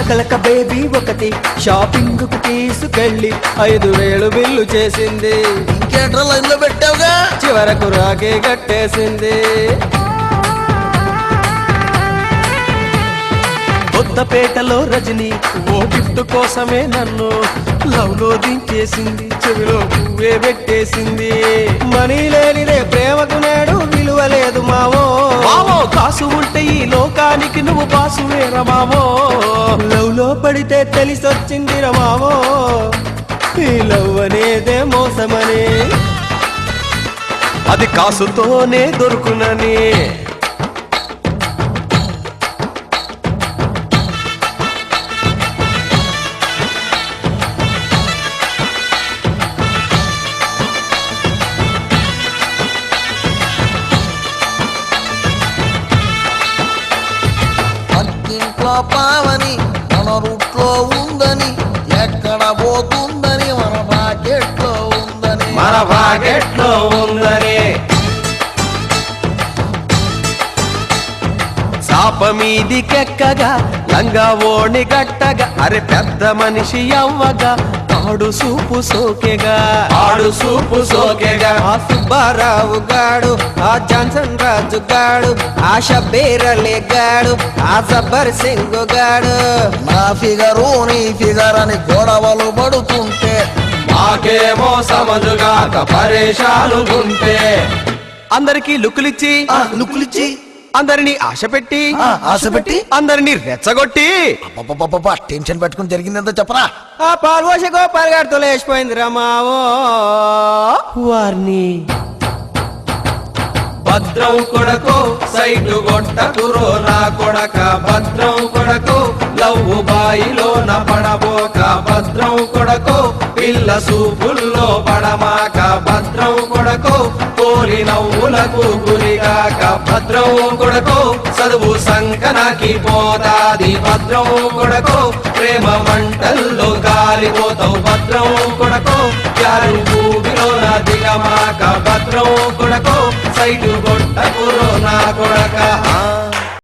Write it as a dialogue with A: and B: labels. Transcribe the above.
A: లకలక baby ఒకటి shopping కు తీసుకెళ్ళి 5,000 బిల్లు చేసింది.
B: ఇంకేంట్రా లైన్ లో పెట్టావుగా,
A: చివరకు రాకే కట్టేసింది. కొత్తపేటలో రజని ఓ గిఫ్ట్ కోసమే నన్ను లవ్ లో దించేసింది. చెవిలో పువ్వే పెట్టేసింది. మనీ లేనిదే ప్రేమకు నేడు విలువ లేదు మావో. మావో కాసు ఉంటే ఈ లోకానికి నువ్వు బాసువేరా మావో. లవ్ లో పడితే తెలిసొచ్చింది రా మావో, ఈ లవ్ అనేదే మోసమని, అది కాసుతోనే దొరుకునని.
B: పక్కింట్లో పావని మన రూట్లో ఉందని, ఎక్కడ పోతుందని మన పాకెట్లో ఉందని,
A: మన పాకెట్లో ఉందని. చాప మీదికెక్కగా లంగా ఓణి గట్టగా, అరే పెద్ద మనిషి అవ్వగా ఆడు సూపు సోకెగా, ఆడు సూపు సోకెగా. ఆ సుబ్బారావు గాడు, ఆ జాన్సన్ రాజు గాడు, ఆ షబ్బీరలే గాడు, ఆ జబ్బర్ సింగ్ గాడు,
B: నా ఫిగరు నీ ఫిగర్ అని గొడవలు పడుతుంటే
A: మాకేమో సమజుగాక పరేషాలుగుంటే, అందరికీ లుక్కులిచ్చి
B: లుక్కులిచ్చి
A: అందరినీ ఆశ పెట్టి
B: ఆశ పెట్టి
A: అందరినీ రెచ్చగొట్టి
B: టెన్షన్ పెట్టుకుని జరిగిందంతా చెప్పరా.
A: ఆ పాల్పోష గోపాల్ గారితో లేచిపోయింది రమావో. వారిని భద్రం కొడకు సైటు గొట్టకురో నా కొడక, భద్రం కొడకు లవ్వు బాయిలో నా పడబోక, భద్రం కొడకు పిల్ల సూపుల్లో పడమాక, భద్రం కొడకు కోరి నవ్వులకు గురిగాక, భద్రం కొడకు చదువు సంకనాకి పోతాది, భద్రం కొడకు ప్రేమ మంటల్లో కాలిపోతావు, భద్రం కొడకు యారు భూమిలో నా దిగమాక, భద్రం కొడకు సైటు గొట్టకురో నా కొడక.